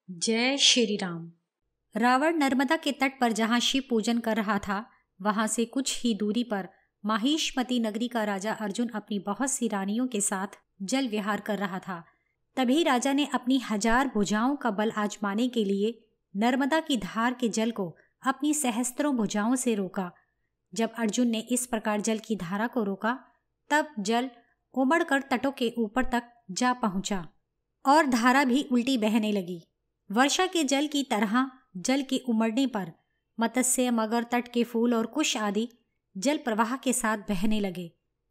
जय श्री राम। रावण नर्मदा के तट पर जहां शिव पूजन कर रहा था, वहां से कुछ ही दूरी पर माहिष्मती नगरी का राजा अर्जुन अपनी बहुत सी रानियों के साथ जल विहार कर रहा था। तभी राजा ने अपनी 1000 भुजाओं का बल आजमाने के लिए नर्मदा की धार के जल को अपनी सहस्त्रों भुजाओं से रोका। जब अर्जुन ने इस प्रकार जल की धारा को रोका, तब जल उमड़कर तटों के ऊपर तक जा पहुंचा और धारा भी उल्टी बहने लगी। वर्षा के जल की तरह जल के उमड़ने पर मत्स्य, मगर, तट के फूल और कुश आदि जल प्रवाह के साथ बहने लगे।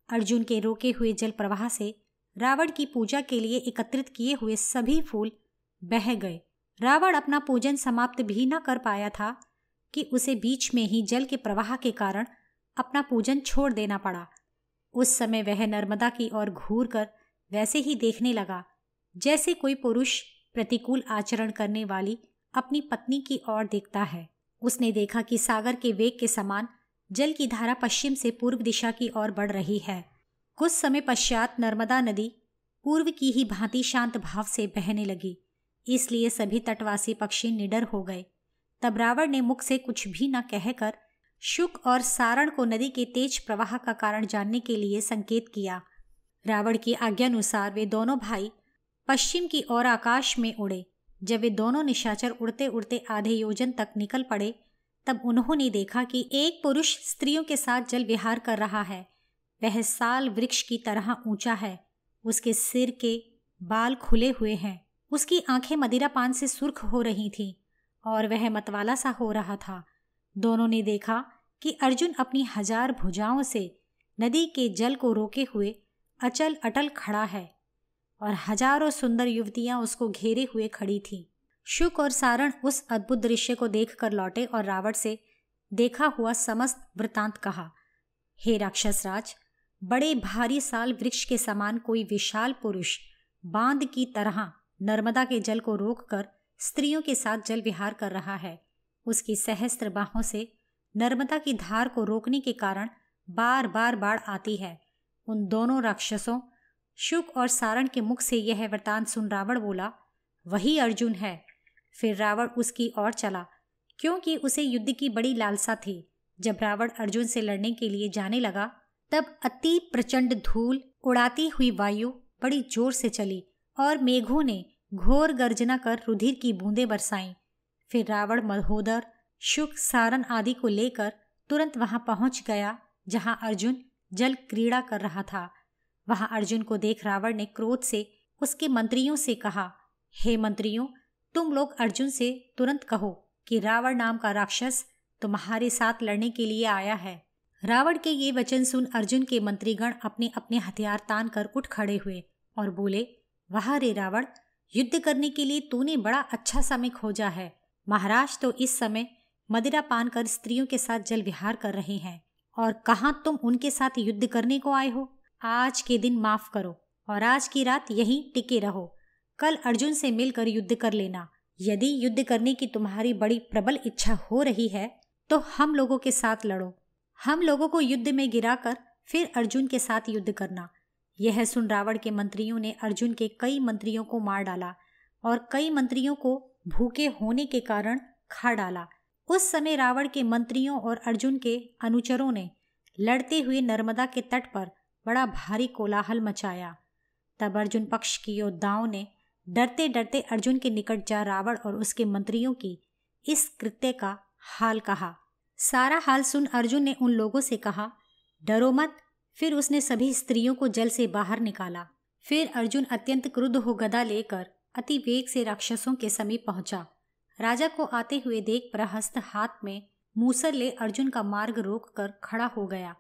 अर्जुन के रोके हुए जल प्रवाह से रावण की पूजा के लिए एकत्रित किए हुए सभी फूल बह गए। रावण अपना पूजन समाप्त भी न कर पाया था कि उसे बीच में ही जल के प्रवाह के कारण अपना पूजन छोड़ देना पड़ा। उस समय वह नर्मदा की ओर घूर कर वैसे ही देखने लगा जैसे कोई पुरुष प्रतिकूल आचरण करने वाली अपनी पत्नी की ओर देखता है। उसने देखा कि सागर के वेग के समान जल की धारा पश्चिम से पूर्व दिशा की ओर बढ़ रही है। कुछ समय पश्चात नर्मदा नदी पूर्व की ही भांति शांत भाव से बहने लगी, इसलिए सभी तटवासी पक्षी निडर हो गए। तब रावण ने मुख से कुछ भी न कहकर शुक और सारण को नदी के तेज प्रवाह का कारण जानने के लिए संकेत किया। रावण की आज्ञानुसार वे दोनों भाई पश्चिम की ओर आकाश में उड़े। जब वे दोनों निशाचर उड़ते उड़ते आधे योजन तक निकल पड़े, तब उन्होंने देखा कि एक पुरुष स्त्रियों के साथ जल विहार कर रहा है। वह साल वृक्ष की तरह ऊंचा है। उसके सिर के बाल खुले हुए हैं। उसकी आंखें मदिरा पान से सुर्ख हो रही थीं और वह मतवाला सा हो रहा था। दोनों ने देखा कि अर्जुन अपनी 1000 भुजाओं से नदी के जल को रोके हुए अचल अटल खड़ा है और हजारों सुंदर युवतियां उसको घेरे हुए खड़ी थीं। शुक और सारण उस अद्भुत दृश्य को देखकर लौटे और रावण से देखा हुआ समस्त वृतांत कहा। हे राक्षस राज, बड़े भारी साल वृक्ष के समान कोई विशाल पुरुष बांध की तरह नर्मदा के जल को रोककर स्त्रियों के साथ जल विहार कर रहा है। उसकी सहस्त्र बाहों से नर्मदा की धार को रोकने के कारण बार बार बाढ़ आती है। उन दोनों राक्षसों शुक और सारण के मुख से यह वृतांत सुन रावण बोला, वही अर्जुन है। फिर रावण उसकी ओर चला, क्योंकि उसे युद्ध की बड़ी लालसा थी। जब रावण अर्जुन से लड़ने के लिए जाने लगा, तब अति प्रचंड धूल उड़ाती हुई वायु बड़ी जोर से चली और मेघों ने घोर गर्जना कर रुधिर की बूंदें बरसाईं। फिर रावण महोदर, शुक, सारण आदि को लेकर तुरंत वहां पहुंच गया जहां अर्जुन जल क्रीड़ा कर रहा था। वहां अर्जुन को देख रावण ने क्रोध से उसके मंत्रियों से कहा, हे मंत्रियों, तुम लोग अर्जुन से तुरंत कहो कि रावण नाम का राक्षस तुम्हारे साथ लड़ने के लिए आया है। रावण के ये वचन सुन अर्जुन के मंत्रीगण अपने अपने हथियार तान कर उठ खड़े हुए और बोले, वाह रे रावण, युद्ध करने के लिए तूने बड़ा अच्छा समय खोजा है। महाराज तो इस समय मदिरा पान कर स्त्रियों के साथ जल विहार कर रहे हैं और कहाँ तुम उनके साथ युद्ध करने को आए हो। आज के दिन माफ करो और आज की रात यहीं टिके रहो। कल अर्जुन से मिलकर युद्ध कर लेना। यदि युद्ध करने की तुम्हारी बड़ी प्रबल इच्छा हो रही है तो हम लोगों के साथ लड़ो। हम लोगों को युद्ध में गिराकर फिर अर्जुन के साथ युद्ध करना। यह सुन रावण के मंत्रियों ने अर्जुन के कई मंत्रियों को मार डाला और कई मंत्रियों को भूखे होने के कारण खा डाला। उस समय रावण के मंत्रियों और अर्जुन के अनुचरों ने लड़ते हुए नर्मदा के तट पर बड़ा भारी कोलाहल मचाया। तब अर्जुन पक्ष की योद्धाओं ने डरते डरते अर्जुन के निकट जा रावण और उसके मंत्रियों की इस कृत्य का हाल कहा। सारा हाल सुन अर्जुन ने उन लोगों से कहा, डरो मत। फिर उसने सभी स्त्रियों को जल से बाहर निकाला। फिर अर्जुन अत्यंत क्रुद्ध हो गदा लेकर अति वेग से राक्षसों के समीप पहुंचा। राजा को आते हुए देख प्रहस्त हाथ में मूसल ले अर्जुन का मार्ग रोक कर खड़ा हो गया।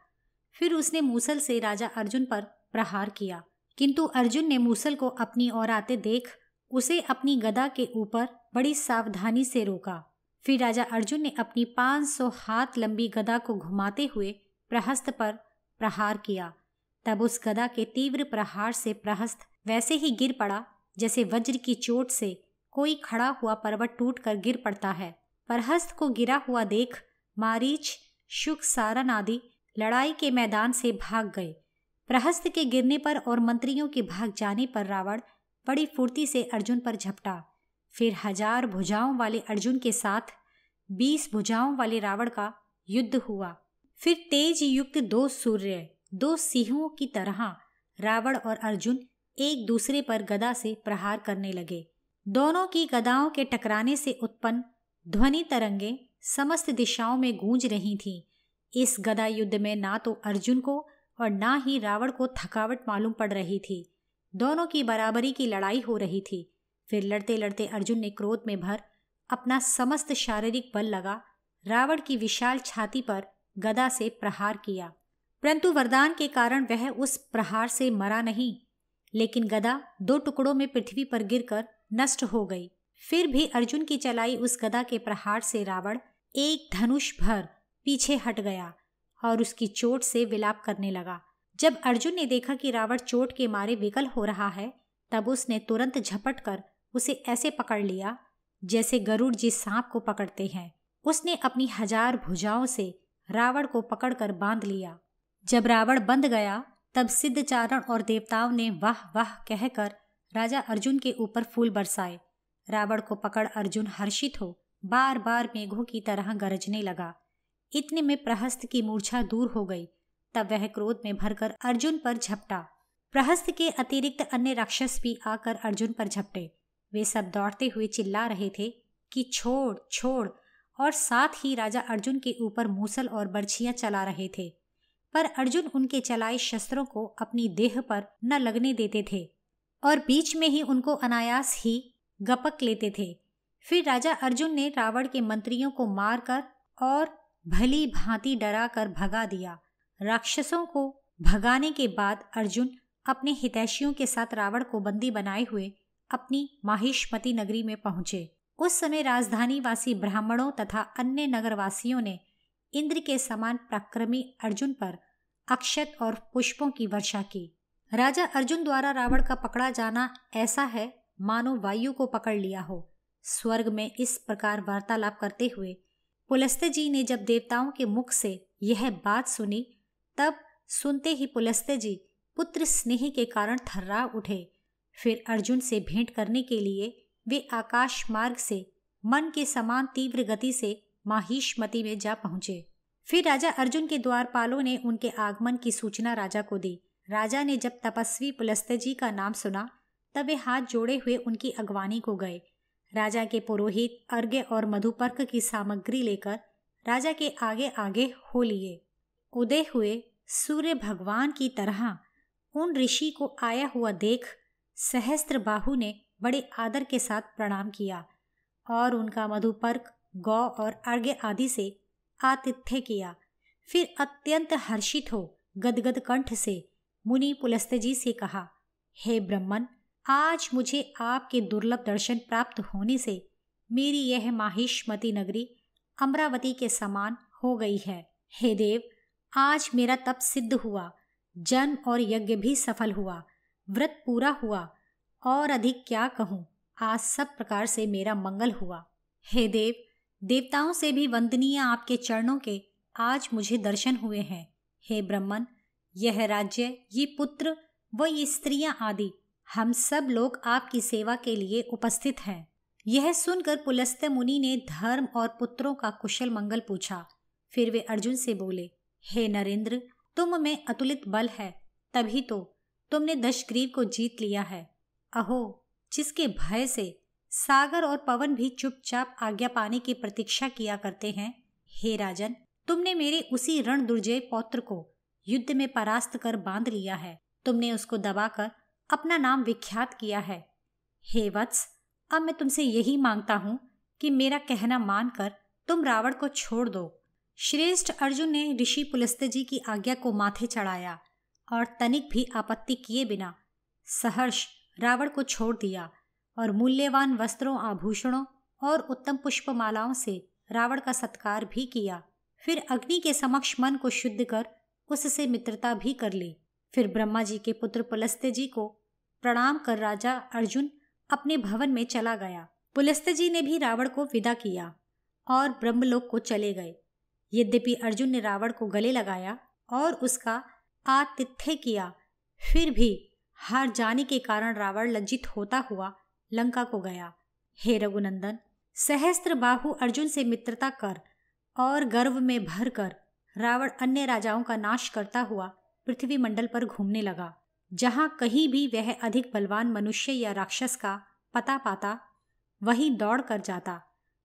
फिर उसने मूसल से राजा अर्जुन पर प्रहार किया, किंतु अर्जुन ने मूसल को अपनी ओर आते देख उसे अपनी गदा के ऊपर बड़ी सावधानी से रोका। फिर राजा अर्जुन ने अपनी 500 हाथ लंबी गदा को घुमाते हुए प्रहस्त पर प्रहार किया। तब उस गदा के तीव्र प्रहार से प्रहस्त वैसे ही गिर पड़ा जैसे वज्र की चोट से कोई खड़ा हुआ पर्वत टूट कर गिर पड़ता है। प्रहस्त को गिरा हुआ देख मारीच, शुक, सारण आदि लड़ाई के मैदान से भाग गए। प्रहस्त के गिरने पर और मंत्रियों के भाग जाने पर रावण बड़ी फुर्ती से अर्जुन पर झपटा। फिर 1000 भुजाओं वाले अर्जुन के साथ 20 भुजाओं वाले रावण का युद्ध हुआ। फिर तेज युक्त 2 सूर्य, 2 सिंहों की तरह रावण और अर्जुन एक दूसरे पर गदा से प्रहार करने लगे। दोनों की गदाओं के टकराने से उत्पन्न ध्वनि तरंगे समस्त दिशाओं में गूंज रही थीं। इस गदा युद्ध में ना तो अर्जुन को और ना ही रावण को थकावट मालूम पड़ रही थी। दोनों की बराबरी की लड़ाई हो रही थी। फिर लड़ते लड़ते अर्जुन ने क्रोध में भर अपना समस्त शारीरिक बल लगा रावण की विशाल छाती पर गदा से प्रहार किया, परंतु वरदान के कारण वह उस प्रहार से मरा नहीं, लेकिन गदा 2 टुकड़ों में पृथ्वी पर गिरकर नष्ट हो गई। फिर भी अर्जुन की चलाई उस गदा के प्रहार से रावण एक धनुष भर पीछे हट गया और उसकी चोट से विलाप करने लगा। जब अर्जुन ने देखा कि रावण चोट के मारे विकल हो रहा है, तब उसने तुरंत झपट कर उसे ऐसे पकड़ लिया जैसे गरुड़ जिस सांप को पकड़ते हैं। उसने अपनी 1000 भुजाओं से रावण को पकड़कर बांध लिया। जब रावण बंध गया, तब सिद्धचारण और देवताओं ने वाह वाह कहकर राजा अर्जुन के ऊपर फूल बरसाए। रावण को पकड़ अर्जुन हर्षित हो बार बार मेघों की तरह गरजने लगा। इतने में प्रहस्त की मूर्छा दूर हो गई। तब वह क्रोध में भरकर अर्जुन पर झपटा। प्रहस्त के अतिरिक्त अन्य राक्षस भी आकर अर्जुन पर झपटे। वे सब दौड़ते हुए चिल्ला रहे थे कि छोड़ छोड़, और साथ ही राजा अर्जुन के ऊपर मूसल और बर्छियां चला रहे थे, पर अर्जुन उनके चलाए शस्त्रों को अपनी देह पर न लगने देते थे और बीच में ही उनको अनायास ही गपक लेते थे। फिर राजा अर्जुन ने रावण के मंत्रियों को मारकर और भली भांति डराकर भगा दिया। राक्षसों को भगाने के बाद अर्जुन अपने हितैषियों के साथ रावण को बंदी बनाए हुए अपनी माहिष्मती नगरी में पहुंचे। उस समय राजधानी वासी ब्राह्मणों तथा अन्य नगरवासियों ने इंद्र के समान पराक्रमी अर्जुन पर अक्षत और पुष्पों की वर्षा की। राजा अर्जुन द्वारा रावण का पकड़ा जाना ऐसा है मानो वायु को पकड़ लिया हो। स्वर्ग में इस प्रकार वार्तालाप करते हुए पुलस्त्य जी ने जब देवताओं के मुख से यह बात सुनी, तब सुनते ही पुलस्त्य जी पुत्र स्नेह के कारण थर्रा उठे। फिर अर्जुन से भेंट करने के लिए वे आकाश मार्ग से मन के समान तीव्र गति से माहिष्मती में जा पहुंचे। फिर राजा अर्जुन के द्वारपालों ने उनके आगमन की सूचना राजा को दी। राजा ने जब तपस्वी पुलस्त्य जी का नाम सुना, तब वे हाथ जोड़े हुए उनकी अगवानी को गए। राजा के पुरोहित अर्घ्य और मधुपर्क की सामग्री लेकर राजा के आगे आगे हो लिए। उदय हुए सूर्य भगवान की तरह उन ऋषि को आया हुआ देख सहस्त्र बाहु ने बड़े आदर के साथ प्रणाम किया और उनका मधुपर्क, गौ और अर्घ्य आदि से आतिथ्य किया। फिर अत्यंत हर्षित हो गदगद कंठ से मुनि पुलस्त्य जी से कहा, हे ब्रह्मन, आज मुझे आपके दुर्लभ दर्शन प्राप्त होने से मेरी यह माहिष्मती नगरी अमरावती के समान हो गई है। हे देव, आज मेरा तप सिद्ध हुआ, जन्म और यज्ञ भी सफल हुआ, व्रत पूरा हुआ और अधिक क्या कहूँ, आज सब प्रकार से मेरा मंगल हुआ। हे देव, देवताओं से भी वंदनीय आपके चरणों के आज मुझे दर्शन हुए हैं। हे ब्रह्मन, यह राज्य, ये पुत्र व ये स्त्रियां आदि हम सब लोग आपकी सेवा के लिए उपस्थित हैं। यह सुनकर पुलस्त्य मुनि ने धर्म और पुत्रों का कुशल मंगल पूछा। फिर वे अर्जुन से बोले, हे नरेंद्र, तुम में अतुलित बल है, तभी तो तुमने दशग्रीव को जीत लिया है। अहो, जिसके भय से सागर और पवन भी चुपचाप आज्ञा पाने की प्रतीक्षा किया करते हैं, हे राजन, तुमने मेरे उसी रण दुर्जय पौत्र को युद्ध में परास्त कर बांध लिया है। तुमने उसको दबाकर अपना नाम विख्यात किया है। हे वत्स, अब मैं तुमसे यही मांगता हूँ कि मेरा कहना मानकर तुम रावण को छोड़ दो। श्रेष्ठ अर्जुन ने ऋषि पुलस्त्य जी की आज्ञा को माथे चढ़ाया और तनिक भी आपत्ति किए बिना सहर्ष रावण को छोड़ दिया और मूल्यवान वस्त्रों, आभूषणों और उत्तम पुष्पमालाओं से रावण का सत्कार भी किया। फिर अग्नि के समक्ष मन को शुद्ध कर उससे मित्रता भी कर ली। फिर ब्रह्मा जी के पुत्र पुलस्त्य जी को प्रणाम कर राजा अर्जुन अपने भवन में चला गया। पुलस्त्य जी ने भी रावण को विदा किया और ब्रह्मलोक को चले गए। यद्यपि अर्जुन ने रावण को गले लगाया और उसका आतिथ्य किया, फिर भी हार जाने के कारण रावण लज्जित होता हुआ लंका को गया। हे रघुनंदन, सहस्त्र बाहु अर्जुन से मित्रता कर और गर्व में भर कर रावण अन्य राजाओं का नाश करता हुआ पृथ्वी मंडल पर घूमने लगा। जहां कहीं भी वह अधिक बलवान मनुष्य या राक्षस का पता पाता वहीं दौड़ कर जाता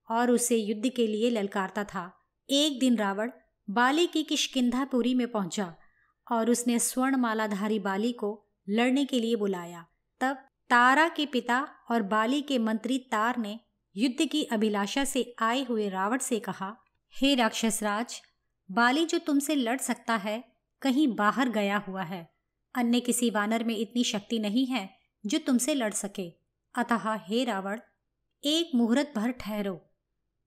और उसे युद्ध के लिए ललकारता था। एक दिन रावण बाली की किष्किंधापुरी में पहुंचा और उसने स्वर्ण मालाधारी बाली को लड़ने के लिए बुलाया। तब तारा के पिता और बाली के मंत्री तार ने युद्ध की अभिलाषा से आए हुए रावण से कहा, हे राक्षसराज, बाली जो तुमसे लड़ सकता है कहीं बाहर गया हुआ है। अन्य किसी वानर में इतनी शक्ति नहीं है जो तुमसे लड़ सके। अतः हे रावण, एक मुहूर्त भर ठहरो।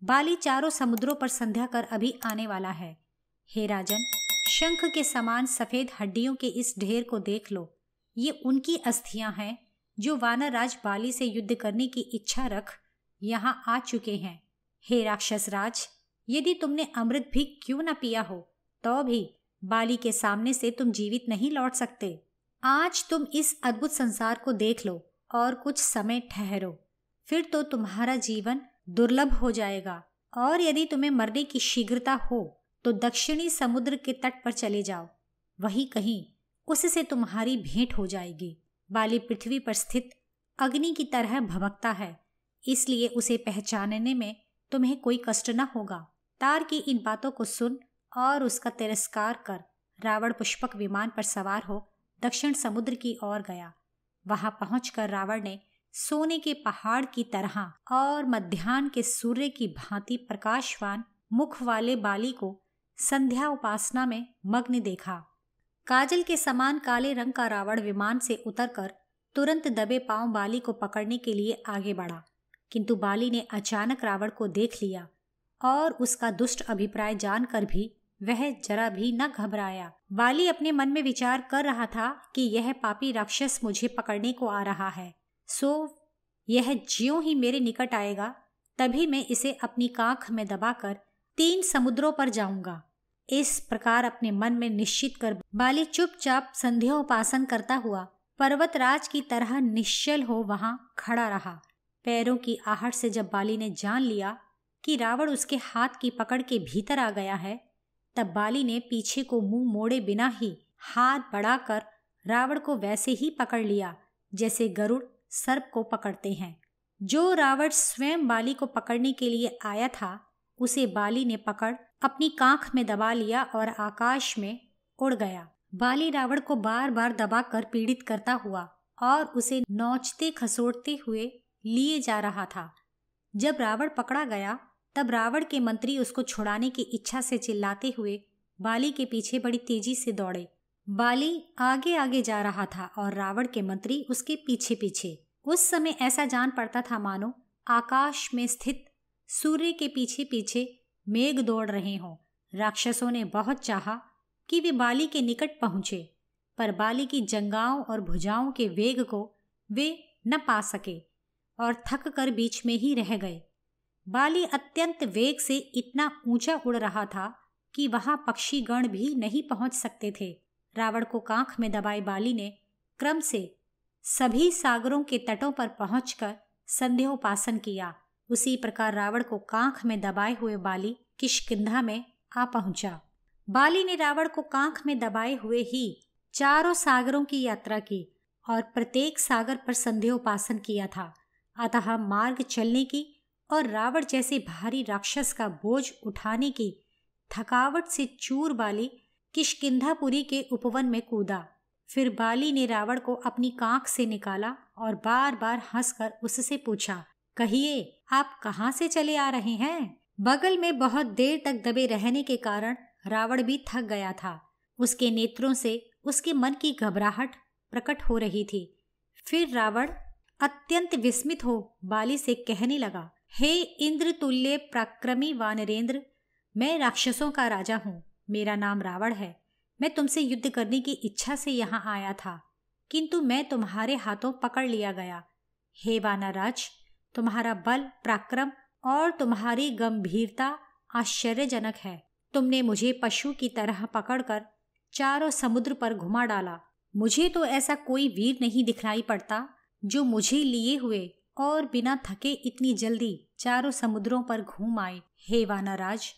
बाली चारों समुद्रों पर संध्या कर अभी आने वाला है। हे राजन, शंख के समान सफेद हड्डियों के इस ढेर को देख लो। ये उनकी अस्थियां हैं जो वानर राज बाली से युद्ध करने की इच्छा रख यहाँ आ चुके हैं। हे राक्षस राज, यदि तुमने अमृत भी क्यों न पिया हो तो भी बाली के सामने से तुम जीवित नहीं लौट सकते। आज तुम इस अद्भुत संसार को देख लो और कुछ समय ठहरो, फिर तो तुम्हारा जीवन दुर्लभ हो जाएगा। और यदि तुम्हें मरने की शीघ्रता हो तो दक्षिणी समुद्र के तट पर चले जाओ, वही कहीं उससे तुम्हारी भेंट हो जाएगी। बाली पृथ्वी पर स्थित अग्नि की तरह भभकता है, इसलिए उसे पहचानने में तुम्हें कोई कष्ट न होगा। तार की इन बातों को सुन और उसका तिरस्कार कर रावण पुष्पक विमान पर सवार हो दक्षिण समुद्र की ओर गया। वहां पहुंचकर रावण ने सोने के पहाड़ की तरह और मध्याह्न के सूर्य की भांति प्रकाशवान मुख वाले बाली को संध्या उपासना में मग्न देखा। काजल के समान काले रंग का रावण विमान से उतरकर तुरंत दबे पांव बाली को पकड़ने के लिए आगे बढ़ा, किंतु बाली ने अचानक रावण को देख लिया और उसका दुष्ट अभिप्राय जानकर भी वह जरा भी न घबराया। बाली अपने मन में विचार कर रहा था कि यह पापी राक्षस मुझे पकड़ने को आ रहा है, सो यह ज्यों ही मेरे निकट आएगा तभी मैं इसे अपनी कांख में दबाकर 3 समुद्रों पर जाऊंगा। इस प्रकार अपने मन में निश्चित कर बाली चुपचाप संध्या उपासन करता हुआ पर्वतराज की तरह निश्चल हो वहां खड़ा रहा। पैरों की आहट से जब बाली ने जान लिया कि रावण उसके हाथ की पकड़ के भीतर आ गया है, तब बाली ने पीछे को मुंह मोड़े बिना ही हाथ बढ़ाकर रावण को वैसे ही पकड़ लिया जैसे गरुड़ सर्प को पकड़ते हैं। जो रावण स्वयं बाली को पकड़ने के लिए आया था उसे बाली ने पकड़ अपनी कांख में दबा लिया और आकाश में उड़ गया। बाली रावण को बार बार दबाकर पीड़ित करता हुआ और उसे नोचते खसोटते हुए लिए जा रहा था। जब रावण पकड़ा गया तब रावण के मंत्री उसको छुड़ाने की इच्छा से चिल्लाते हुए बाली के पीछे बड़ी तेजी से दौड़े। बाली आगे आगे जा रहा था और रावण के मंत्री उसके पीछे पीछे। उस समय ऐसा जान पड़ता था मानो आकाश में स्थित सूर्य के पीछे पीछे मेघ दौड़ रहे हों। राक्षसों ने बहुत चाहा कि वे बाली के निकट पहुंचे, पर बाली की जंघाओं और भुजाओं के वेग को वे न पा सके और थक कर बीच में ही रह गए। बाली अत्यंत वेग से इतना ऊंचा उड़ रहा था कि वहां पक्षीगण भी नहीं पहुंच सकते थे। रावण को कांख में दबाए बाली ने क्रम से सभी सागरों के तटों पर पहुंचकर संध्योपासन किया। उसी प्रकार रावण को कांख में दबाए हुए बाली किष्किंधा में आ पहुंचा। बाली ने रावण को कांख में दबाए हुए ही 4 सागरों की यात्रा की और प्रत्येक सागर पर संध्योपासन किया था। अतः मार्ग चलने की और रावण जैसे भारी राक्षस का बोझ उठाने की थकावट से चूर बाली किष्किंधापुरी के उपवन में कूदा। फिर बाली ने रावण को अपनी कांख से निकाला और बार बार हंसकर उससे पूछा, कहिए आप कहाँ से चले आ रहे हैं? बगल में बहुत देर तक दबे रहने के कारण रावण भी थक गया था। उसके नेत्रों से उसके मन की घबराहट प्रकट हो रही थी। फिर रावण अत्यंत विस्मित हो बाली से कहने लगा, हे इंद्र तुल्य पराक्रमी वानरेंद्र, मैं राक्षसों का राजा हूँ। मेरा नाम रावण है। मैं तुमसे युद्ध करने की इच्छा से यहाँ आया था, किंतु मैं तुम्हारे हाथों पकड़ लिया गया। हे वानरराज, तुम्हारा बल पराक्रम और तुम्हारी गंभीरता आश्चर्यजनक है। तुमने मुझे पशु की तरह पकड़कर 4 समुद्र पर घुमा डाला। मुझे तो ऐसा कोई वीर नहीं दिखलाई पड़ता जो मुझे लिए हुए और बिना थके इतनी जल्दी चारों समुद्रों पर घूम आए। हे वानराज,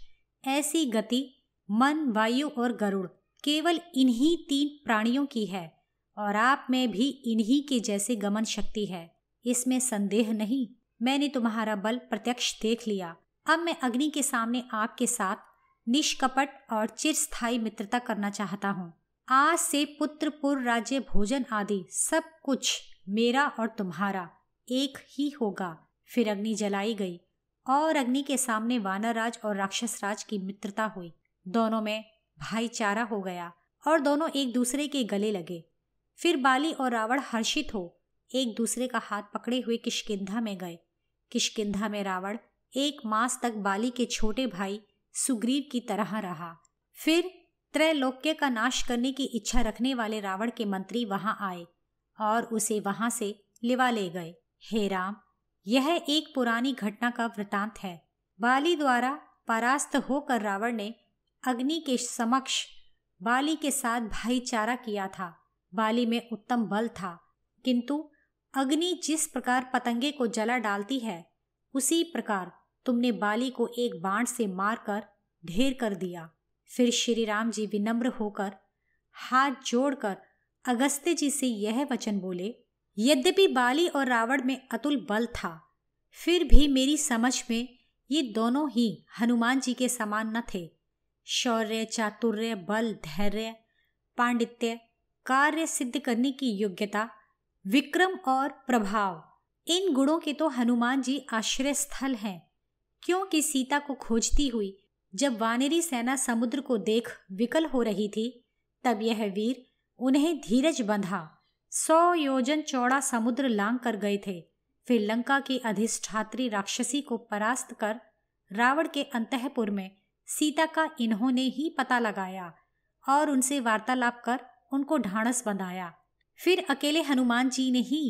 ऐसी गति मन, वायु और गरुड़ केवल इन्हीं 3 प्राणियों की है और आप में भी इन्हीं के जैसे गमन शक्ति है, इसमें संदेह नहीं। मैंने तुम्हारा बल प्रत्यक्ष देख लिया। अब मैं अग्नि के सामने आपके साथ निष्कपट और चिरस्थायी मित्रता करना चाहता हूँ। आज से पुत्र, पुर, राज्य, भोजन आदि सब कुछ मेरा और तुम्हारा एक ही होगा। फिर अग्नि जलाई गई और अग्नि के सामने वानरराज और राक्षस राज की मित्रता हुई। दोनों में भाईचारा हो गया और दोनों एक दूसरे के गले लगे। फिर बाली और रावण हर्षित हो एक दूसरे का हाथ पकड़े हुए किष्किंधा में गए। किष्किंधा में रावण 1 मास तक बाली के छोटे भाई सुग्रीव की तरह रहा। फिर त्रैलोक्य का नाश करने की इच्छा रखने वाले रावण के मंत्री वहां आए और उसे वहां से लिवा ले गए। हे राम, यह एक पुरानी घटना का वृतांत है। बाली द्वारा परास्त होकर रावण ने अग्नि के समक्ष बाली के साथ भाईचारा किया था। बाली में उत्तम बल था, किंतु अग्नि जिस प्रकार पतंगे को जला डालती है, उसी प्रकार तुमने बाली को एक बाण से मारकर ढेर कर दिया। फिर श्री राम जी विनम्र होकर हाथ जोड़कर अगस्त्य जी से यह वचन बोले, यद्यपि बाली और रावण में अतुल बल था, फिर भी मेरी समझ में ये दोनों ही हनुमान जी के समान न थे। शौर्य, चातुर्य, बल, धैर्य, पांडित्य, कार्य सिद्ध करने की योग्यता, विक्रम और प्रभाव, इन गुणों के तो हनुमान जी आश्रय स्थल हैं। क्योंकि सीता को खोजती हुई जब वानरी सेना समुद्र को देख विकल हो रही थी, तब यह वीर उन्हें धीरज बंधा 100 योजन चौड़ा समुद्र लांग कर गए थे। फिर लंका की अधिष्ठात्री राक्षसी को परास्त कर रावण के अंतःपुर में सीता का इन्होंने ही पता लगाया और उनसे वार्तालाप कर उनको ढांढस बंधाया। फिर अकेले हनुमान जी ने ही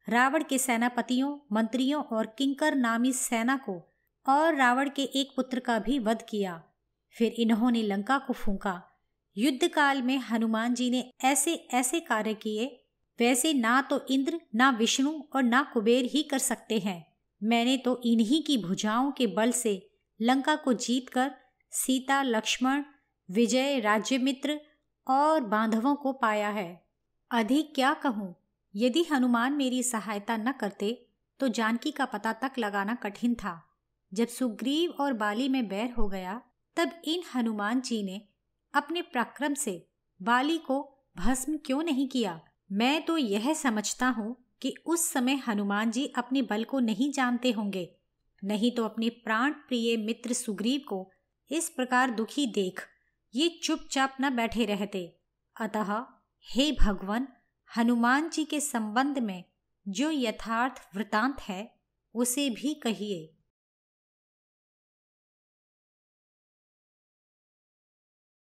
रावण के सेनापतियों, मंत्रियों और किंकर नामी सेना को और रावण के एक पुत्र का भी वध किया। फिर इन्होंने लंका को फूंका। युद्ध काल में हनुमान जी ने ऐसे ऐसे कार्य किए, वैसे ना तो इंद्र, ना विष्णु और ना कुबेर ही कर सकते हैं। मैंने तो इन्हीं की भुजाओं के बल से लंका को जीतकर सीता, लक्ष्मण, विजय, राज्यमित्र और बांधवों को पाया है। अधिक क्या कहूँ, यदि हनुमान मेरी सहायता न करते तो जानकी का पता तक लगाना कठिन था। जब सुग्रीव और बाली में बैर हो गया, तब इन हनुमान जी ने अपने पराक्रम से बाली को भस्म क्यों नहीं किया? मैं तो यह समझता हूँ कि उस समय हनुमान जी अपने बल को नहीं जानते होंगे, नहीं तो अपने प्राण प्रिय मित्र सुग्रीव को इस प्रकार दुखी देख ये चुपचाप न बैठे रहते। अतः हे भगवान, हनुमान जी के संबंध में जो यथार्थ वृतांत है उसे भी कहिए।